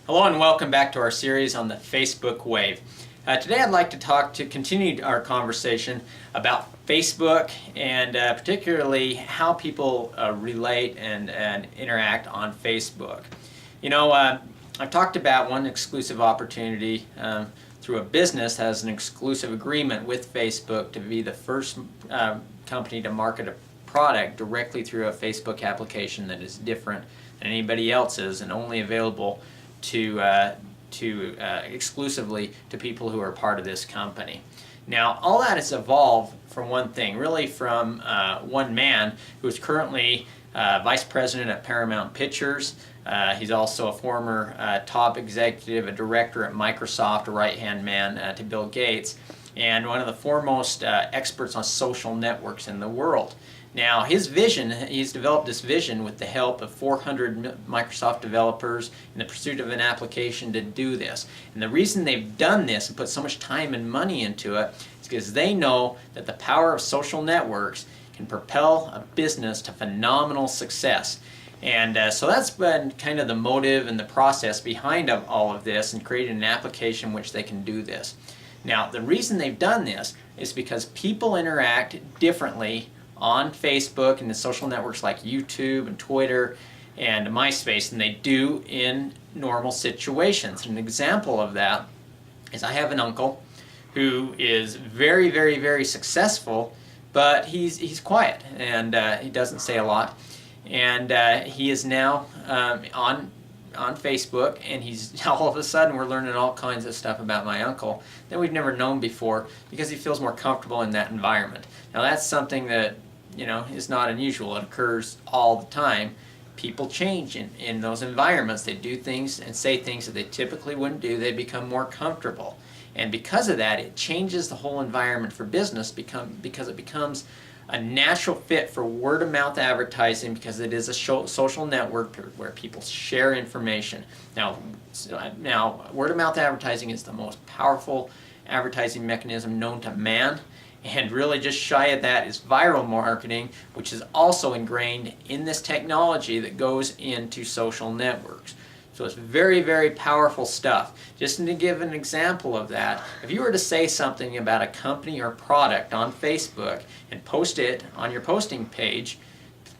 Hello and welcome back to our series on the Facebook wave. Today I'd like to continue our conversation about Facebook and particularly how people relate and interact on Facebook. I've talked about one exclusive opportunity through a business that has an exclusive agreement with Facebook to be the first company to market a product directly through a Facebook application that is different than anybody else's and only available to exclusively to people who are part of this company. Now, all that has evolved from one thing, really from one man who is currently vice president at Paramount Pictures. He's also a former top executive, a director at Microsoft, a right-hand man to Bill Gates, and one of the foremost experts on social networks in the world. Now, his vision, he's developed this vision with the help of 400 Microsoft developers in the pursuit of an application to do this. And the reason they've done this and put so much time and money into it is because they know that the power of social networks can propel a business to phenomenal success. And so that's been kind of the motive and the process behind all of this and creating an application in which they can do this. Now, the reason they've done this is because people interact differently on Facebook and the social networks like YouTube and Twitter and MySpace than they do in normal situations. An example of that is I have an uncle who is very, very, very successful, but he's quiet and he doesn't say a lot. And he is now on Facebook, and he's all of a sudden we're learning all kinds of stuff about my uncle that we've never known before because he feels more comfortable in that environment. Now that's something that is not unusual. It occurs all the time. People change in those environments. They do things and say things that they typically wouldn't do. They become more comfortable. And because of that, it changes the whole environment for business because it becomes a natural fit for word-of-mouth advertising because it is a social network where people share information. Now word-of-mouth advertising is the most powerful advertising mechanism known to man. And really just shy of that is viral marketing, which is also ingrained in this technology that goes into social networks. So it's very, very powerful stuff. Just to give an example of that, if you were to say something about a company or product on Facebook and post it on your posting page,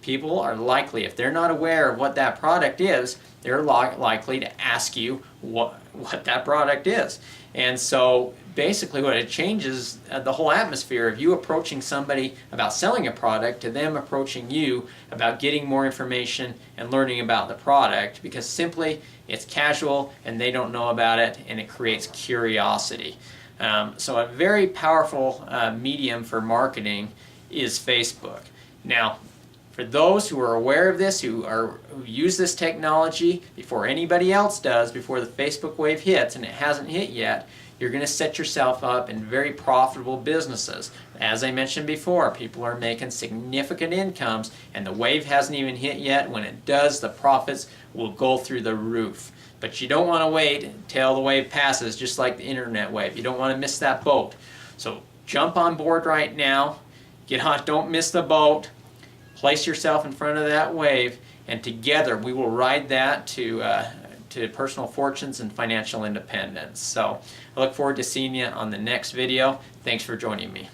people are likely, if they're not aware of what that product is, they're likely to ask you what that product is. And so basically what it changes the whole atmosphere of you approaching somebody about selling a product to them approaching you about getting more information and learning about the product, because simply it's casual and they don't know about it, and it creates curiosity. So a very powerful medium for marketing is Facebook. Now, for those who are aware of this, who use this technology before anybody else does, before the Facebook wave hits, and it hasn't hit yet, you're going to set yourself up in very profitable businesses. As I mentioned before, people are making significant incomes, and the wave hasn't even hit yet. When it does, the profits will go through the roof. But you don't want to wait until the wave passes, just like the internet wave. You don't want to miss that boat. So jump on board right now. Get on, don't miss the boat. Place yourself in front of that wave, and together we will ride that to personal fortunes and financial independence. So I look forward to seeing you on the next video. Thanks for joining me.